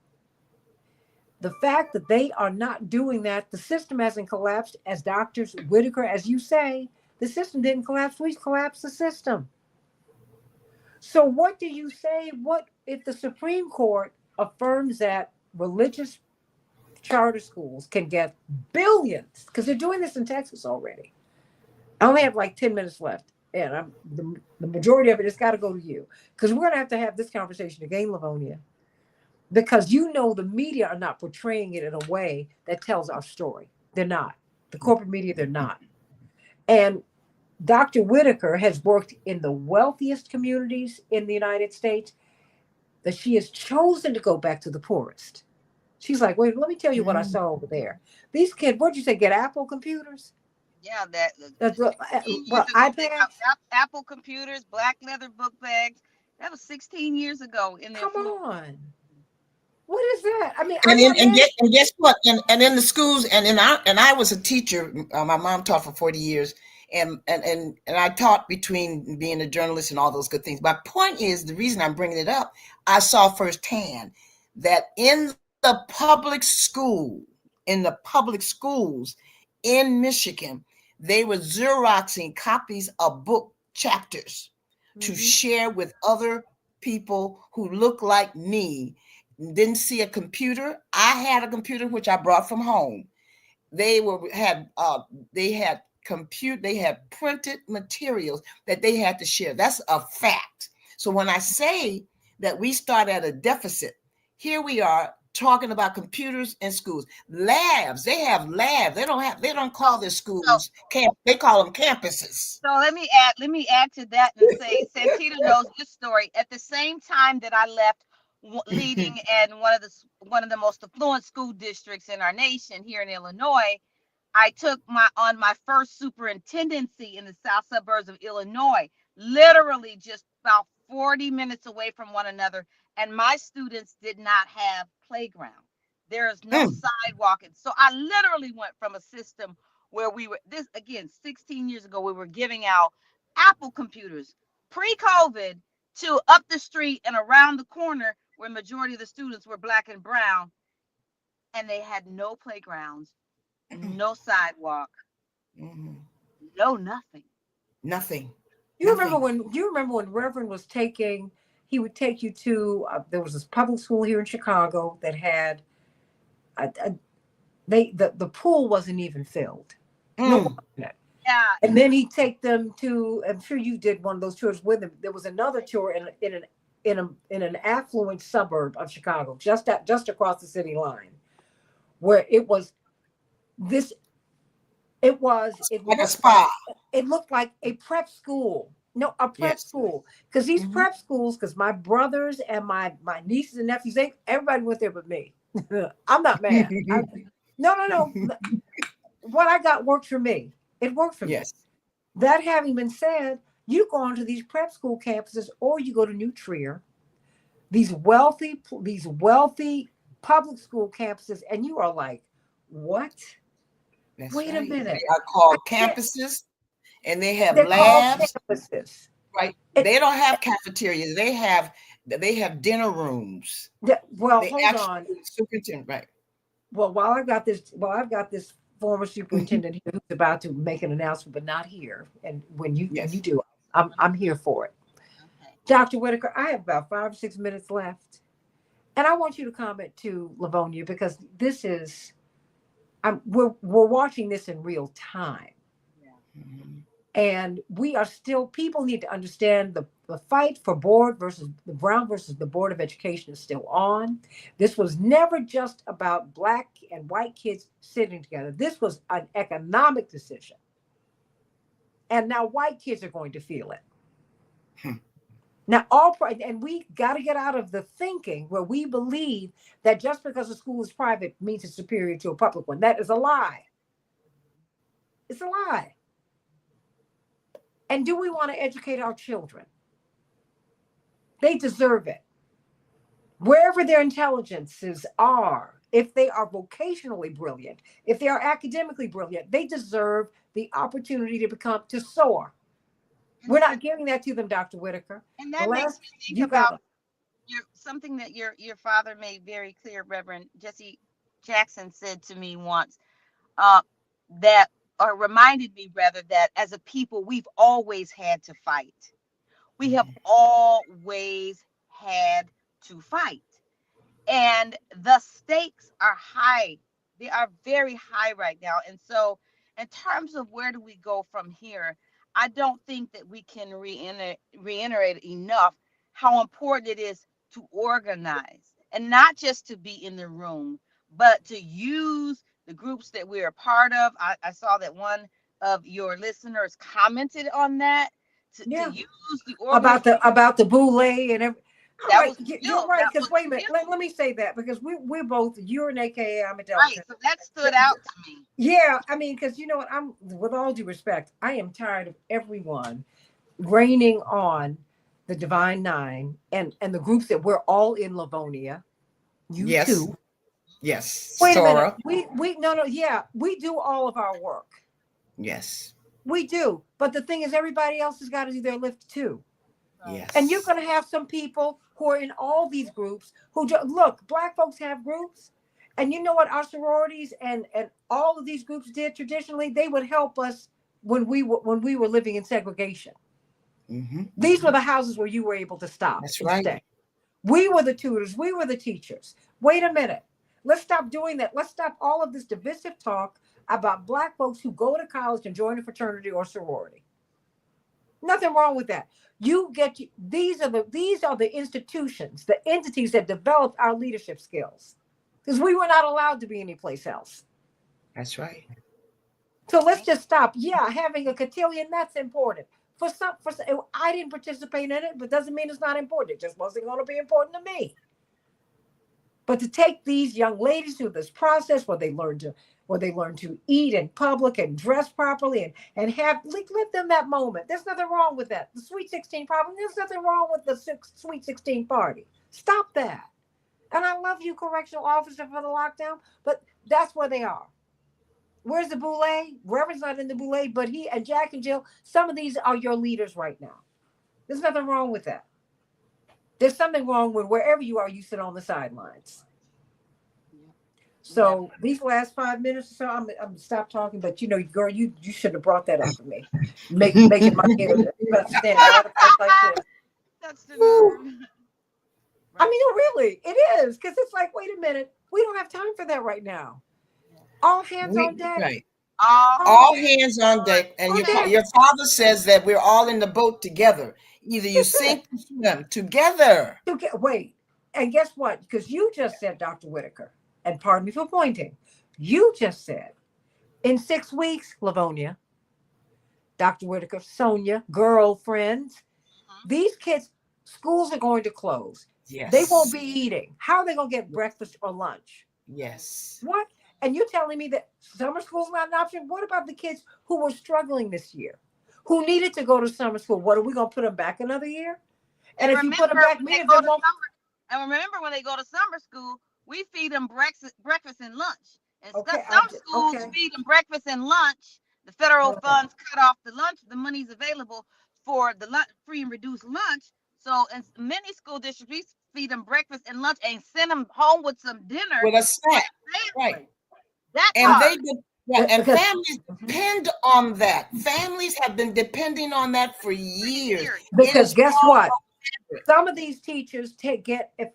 The fact that they are not doing that, the system hasn't collapsed. As Dr. Whitaker, as you say, the system didn't collapse. We collapsed the system. So what do you say? What if the Supreme Court affirms that religious charter schools can get billions? Because they're doing this in Texas already. I only have like 10 minutes left. And the majority of it has got to go to you. Because we're going to have this conversation again, Livonia. Because the media are not portraying it in a way that tells our story. They're not. The corporate media, they're not. And Dr. Whitaker has worked in the wealthiest communities in the United States, that she has chosen to go back to the poorest. She's like, wait, let me tell you what I saw over there. These kids, what'd you say, get Apple computers? Yeah, Well, 16 years ago, they got iPads? Apple computers, black leather book bags. That was 16 years ago in their Come floor. on. What is that? I mean, And I'm not and guess what? And in the schools, and I was a teacher. My mom taught for 40 years, and I taught between being a journalist and all those good things. My point is, the reason I'm bringing it up, I saw firsthand that in the public schools in Michigan, they were Xeroxing copies of book chapters to share with other people who look like me. Didn't see a computer. I had a computer which I brought from home. They had printed materials that they had to share. That's a fact. So when I say that we start at a deficit, here we are talking about computers in schools. Labs, they have labs. They don't call their schools camp, they call them campuses. So let me add to that and say Santita knows this story. At the same time that I left leading in one of the most affluent school districts in our nation here in Illinois. I took my first superintendency in the south suburbs of Illinois, literally just about 40 minutes away from one another, and my students did not have playground. There is no sidewalk. And so I literally went from a system where we were, this again, 16 years ago, we were giving out Apple computers pre-COVID, to up the street and around the corner where majority of the students were Black and brown, and they had no playgrounds, no sidewalk, no nothing. Nothing. You remember when Reverend was taking, he would take you to, there was this public school here in Chicago that had, the pool wasn't even filled. No water in it. Yeah. And then he'd take them to, I'm sure you did one of those tours with him. There was another tour in an affluent suburb of Chicago, just across the city line, where it was like a spa. It looked like a prep school. No, a prep school. Because these prep schools, because my brothers and my nieces and nephews, everybody went there but me. I'm not mad. No. What I got worked for me. It worked for me. That having been said, you go onto these prep school campuses, or you go to New Trier, these wealthy public school campuses, and you are like, what? Wait a minute. They are called campuses, and they have labs. Campuses. Right. They don't have cafeterias. They have dinner rooms. Well, hold on. Superintendent, right. Well, I've got this former superintendent here who's about to make an announcement, but not here. And when you do, I'm here for it. Okay. Dr. Whitaker, I have about 5 or 6 minutes left. And I want you to comment to Livonia, because this is, we're watching this in real time. Yeah. And we are still, people need to understand the fight for Brown versus the Board of Education is still on. This was never just about Black and white kids sitting together. This was an economic decision. And now white kids are going to feel it. Now, and we got to get out of the thinking where we believe that just because a school is private means it's superior to a public one. That is a lie. It's a lie. And do we want to educate our children? They deserve it. Wherever their intelligences are, if they are vocationally brilliant, if they are academically brilliant, they deserve the opportunity to soar. We're not giving that to them, Dr. Whitaker. And that makes me think about something that your father made very clear, Reverend Jesse Jackson said to me once, reminded me rather, that as a people, we've always had to fight. We have always had to fight. And the stakes are high. They are very high right now. And so in terms of where do we go from here, I don't think that we can reiterate enough how important it is to organize, and not just to be in the room, but to use the groups that we're a part of. I saw that one of your listeners commented on that, to use the about the boule and everything. You're right, because wait a minute, let me say that, because we're both, you're an AKA, I'm a Delta. Right, so that stood out to me. Yeah, I mean, because you know what, with all due respect, I am tired of everyone raining on the Divine Nine and the groups that we're all in, Livonia. You too. Yes. Wait a minute. We do all of our work. Yes. We do. But the thing is, everybody else has got to do their lift too. Yes. And you're going to have some people who are in all these groups who look, Black folks have groups. And you know what our sororities and all of these groups did traditionally? They would help us when we were living in segregation. Mm-hmm. These were the houses where you were able to stop. That's right. Stay. We were the tutors. We were the teachers. Wait a minute. Let's stop doing that. Let's stop all of this divisive talk about Black folks who go to college and join a fraternity or sorority. Nothing wrong with that. These are the institutions, the entities that developed our leadership skills, because we were not allowed to be anyplace else. That's right. So let's just stop. Yeah, having a cotillion, that's important. For some, I didn't participate in it, but doesn't mean it's not important. It just wasn't going to be important to me. But to take these young ladies through this process where they learn to eat in public and dress properly and have live them that moment. There's nothing wrong with that. The Sweet 16 problem, there's nothing wrong with the Sweet 16 party. Stop that. And I love you, correctional officer, for the lockdown, but that's where they are. Where's the boule? Reverend's not in the boule, but he and Jack and Jill, some of these are your leaders right now. There's nothing wrong with that. There's something wrong with wherever you are, you sit on the sidelines. So these last 5 minutes or so, I'm gonna stop talking. But girl, you should have brought that up for me, making my hair stand out like this. That's the nerve. I mean, really, it is, because it's like, wait a minute, we don't have time for that right now. All hands on deck. Right. All All hands on deck. And Okay. your father says that we're all in the boat together. Either you sink or swim together. Wait, and guess what? Because you just said, Dr. Whitaker, and pardon me for pointing, you just said, in 6 weeks, Livonia, Dr. Whitaker, Sonia, girlfriends, these kids, schools are going to close. Yes. They won't be eating. How are they going to get breakfast or lunch? Yes. What? And you're telling me that summer school's not an option? What about the kids who were struggling this year, who needed to go to summer school? What, are we going to put them back another year? And if you put them back, and remember, when they go to summer school, we feed them breakfast and lunch. And Okay, some schools feed them breakfast and lunch. The federal funds cut off the lunch. The money's available for the free and reduced lunch. So in many school districts, we feed them breakfast and lunch and send them home with some dinner. With a snack. Right. And families depend on that. Families have been depending on that for years. Because guess what? Some of these teachers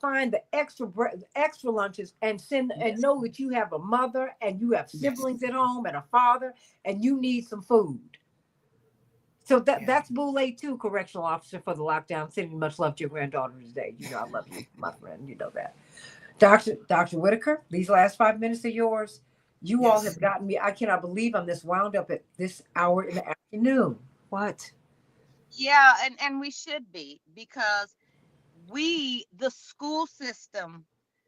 find the extra lunches and send and know that you have a mother and you have siblings at home and a father and you need some food. So that's boule too, correctional officer, for the lockdown. Sending much love to your granddaughter today. I love you, my friend. You know that. Dr. Whitaker, these last 5 minutes are yours. You all have gotten me. I cannot believe I'm this wound up at this hour in the afternoon. What? Yeah, and we should be, because the school system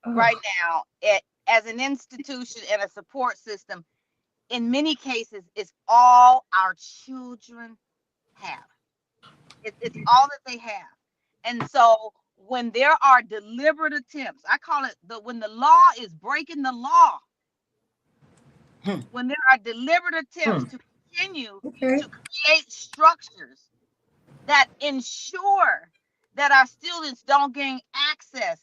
right now, as an institution and a support system, in many cases, is all our children have. It's all that they have. And so when there are deliberate attempts, I call it when the law is breaking the law, when there are deliberate attempts to continue to create structures that ensure that our students don't gain access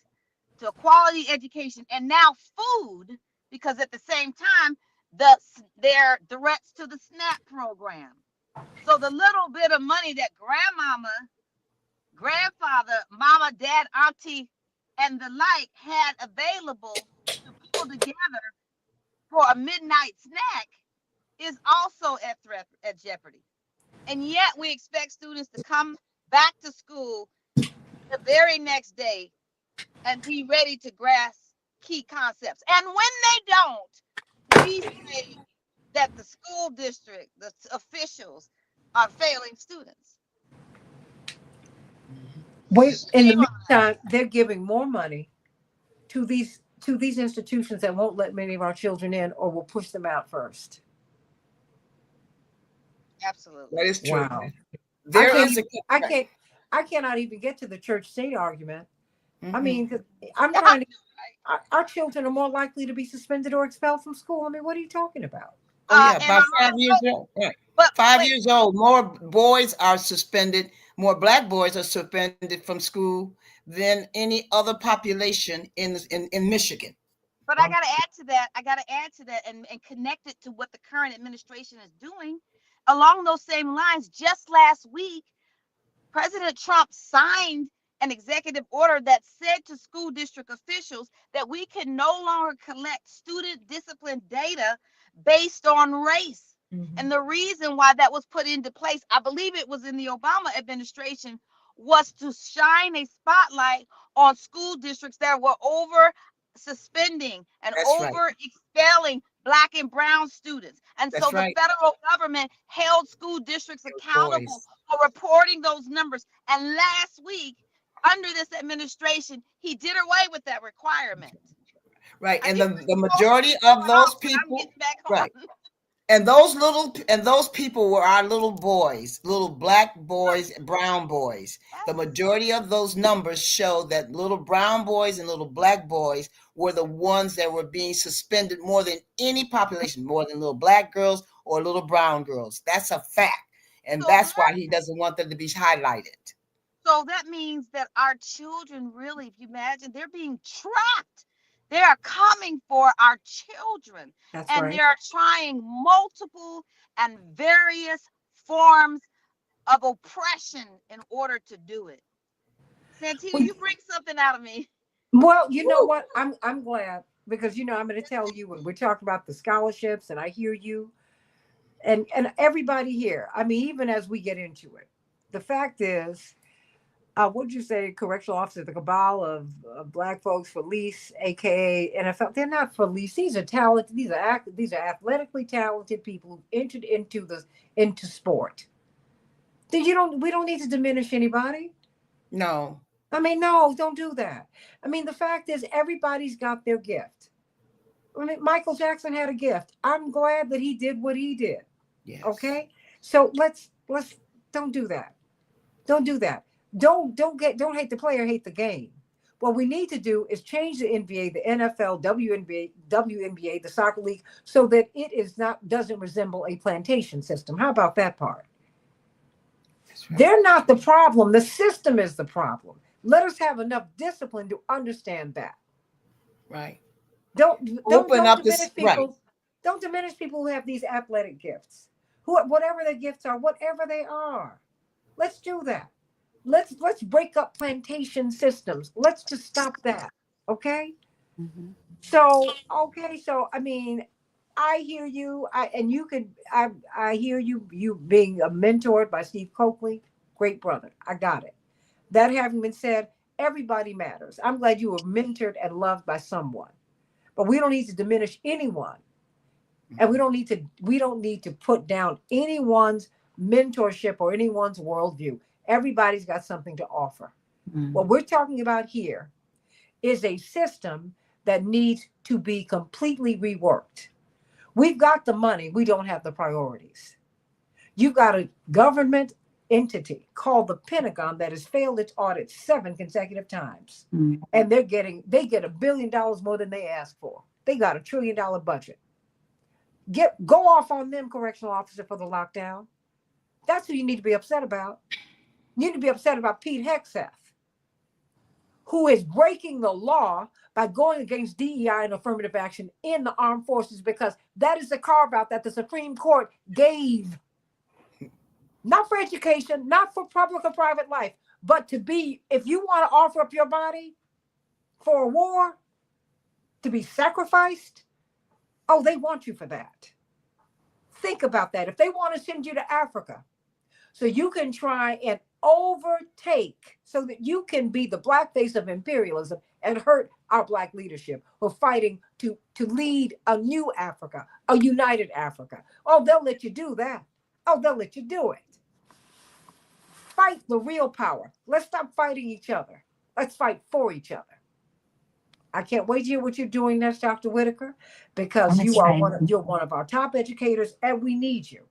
to a quality education and now food, because at the same time, there are threats to the SNAP program. So the little bit of money that grandmama, grandfather, mama, dad, auntie, and the like had available to pull together for a midnight snack is also at jeopardy. And yet we expect students to come back to school the very next day and be ready to grasp key concepts. And when they don't, we say that the school district, the officials, are failing students. Wait, in the meantime, they're giving more money to these institutions that won't let many of our children in or will push them out first. Absolutely. That is true. Wow. I cannot even get to the church state argument. I mean, I'm trying to. Our children are more likely to be suspended or expelled from school. I mean, what are you talking about? About 5 years old. Right. 5 years old. More boys are suspended. More Black boys are suspended from school than any other population in Michigan. But I got to add to that and connect it to what the current administration is doing. Along those same lines, just last week, President Trump signed an executive order that said to school district officials that we can no longer collect student discipline data based on race. And the reason why that was put into place, I believe it was in the Obama administration, was to shine a spotlight on school districts that were over suspending and expelling Black and brown students. And so the federal government held school districts accountable for reporting those numbers. And last week, under this administration, he did away with that requirement. Right. I And keep the majority of those I'm people, getting back right. on. And those people were our little boys, little black boys, brown boys. The majority of those numbers show that little brown boys and little black boys were the ones that were being suspended more than any population, more than little black girls or little brown girls. That's a fact. And So that's why he doesn't want them to be highlighted. So that means that our children really, if you imagine, they're being trapped. They are coming for our children, That's and right. they're trying multiple and various forms of oppression in order to do it. Santita, We, you bring something out of me. well, you know Woo. what? I'm glad because I'm going to tell you when we're talking about the scholarships, and I hear you and everybody here. I mean, even as we get into it, the fact is, what'd you say? Correctional officer, the cabal of black folks for lease, aka NFL. They're not for lease. These are talented. These are athletically talented people who entered into sport. Then we don't need to diminish anybody. No. I mean, no, don't do that. I mean, the fact is, everybody's got their gift. I mean, Michael Jackson had a gift. I'm glad that he did what he did. Yes. Okay, so let's don't do that. Don't do that. Don't hate the player, hate the game. What we need to do is change the NBA, the NFL, WNBA, the soccer league, so that it is not doesn't resemble a plantation system. How about that part? That's right. They're not the problem. The system is the problem. Let us have enough discipline to understand that. Right. Don't Open don't up this diminish right. people. Don't diminish people who have these athletic gifts. Whatever their gifts are, whatever they are. Let's do that. Let's break up plantation systems. Let's just stop that. Okay? Mhm. So I mean, I hear you. I hear you being mentored by Steve Coakley. Great brother. I got it. That having been said, everybody matters. I'm glad you were mentored and loved by someone. But we don't need to diminish anyone. And we don't need to put down anyone's mentorship or anyone's worldview. Everybody's got something to offer. What Mhm. we're talking about here is a system that needs to be completely reworked. We've got the money, we don't have the priorities. You've got a government entity called the Pentagon that has failed its audit 7 consecutive times. Mhm. And they get $1 billion more than they asked for. They got $1 trillion budget. Go off on them, correctional officer, for the lockdown. That's who you need to be upset about. You need to be upset about Pete Hegseth, who is breaking the law by going against DEI and affirmative action in the armed forces, because that is the carve out that the Supreme Court gave, not for education, not for public or private life, but to be, if you want to offer up your body for a war, to be sacrificed, oh, they want you for that. Think about that. If they want to send you to Africa, so you can try and overtake, so that you can be the black face of imperialism and hurt our black leadership who are fighting to lead a new Africa, a united Africa. Oh, they'll let you do that. Oh, they'll let you do it. Fight the real power. Let's stop fighting each other. Let's fight for each other. I can't wait to hear what you're doing next, Dr. Whitaker, because I'm excited. you're one of our top educators, and we need you.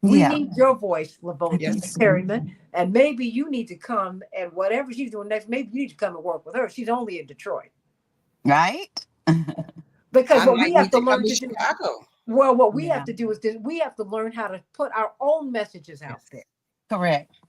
We Yeah. need your voice, Livonia Yes. Perryman. And maybe you need to come, and whatever she's doing next, maybe you need to come and work with her. She's only in Detroit. Right? Because I what we might have need to to come learn to to do, Chicago. well, what we have Yeah. to do is we have to learn how to put our own messages out Yes. there Correct.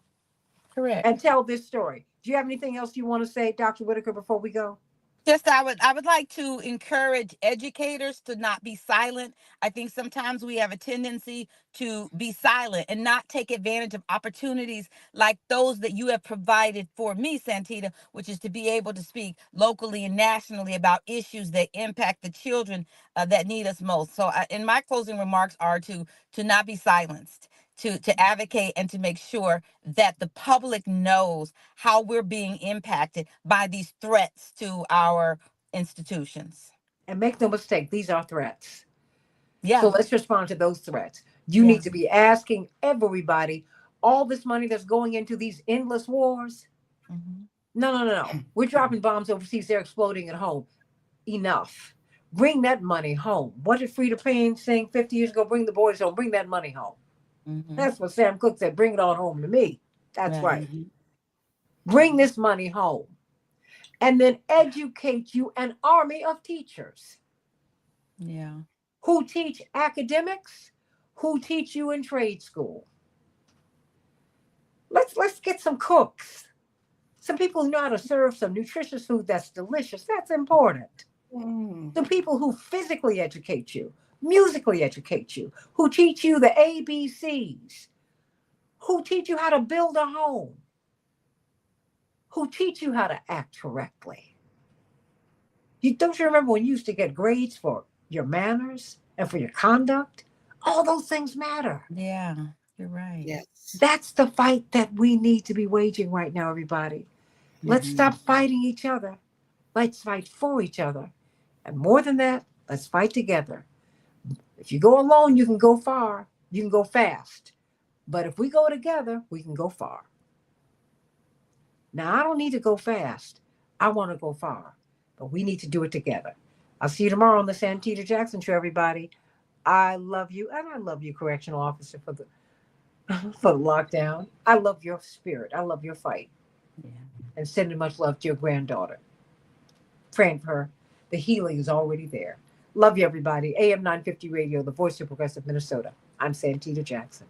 Correct. and tell this story. Do you have anything else you want to say, Dr. Whitaker, before we go? Just I would like to encourage educators to not be silent. I think sometimes we have a tendency to be silent and not take advantage of opportunities like those that you have provided for me, Santita, which is to be able to speak locally and nationally about issues that impact the children that need us most. So, in my closing remarks are to not be silenced, to advocate and to make sure that the public knows how we're being impacted by these threats to our institutions. And make no mistake, these are threats. So Yeah. let's respond to those threats. You Yeah. need to be asking everybody, all this money that's going into these endless wars. Mhm. No. We're dropping bombs overseas. They're exploding at home. Enough. Bring that money home. What did Frida Payne sing 50 years ago? Bring the boys home. Bring that money home. Mm-hmm. That's what Sam Cooke said. Bring it on home to me. That's right. Mm-hmm. Bring this money home. And then educate you an army of teachers Yeah. who teach academics, who teach you in trade school. Let's get some cooks. Some people who know how to serve some nutritious food that's delicious. That's important. Some people who physically educate you, musically educate you, who teach you the ABCs, who teach you how to build a home, who teach you how to act correctly. Don't you remember when you used to get grades for your manners and for your conduct? All those things matter. Yeah, you're right. Yes. That's the fight that we need to be waging right now, everybody. Let's stop fighting each other. Let's fight for each other. And more than that, let's fight together. If you go alone, you can go far. You can go fast. But if we go together, we can go far. Now, I don't need to go fast. I want to go far. But we need to do it together. I'll see you tomorrow on the Santita Jackson Show, everybody. I love you. And I love you, correctional officer, for the lockdown. I love your spirit. I love your fight. Yeah. And sending much love to your granddaughter. Praying for her. The healing is already there. Love you, everybody. AM 950 Radio, the voice of progressive Minnesota. I'm Santita Jackson.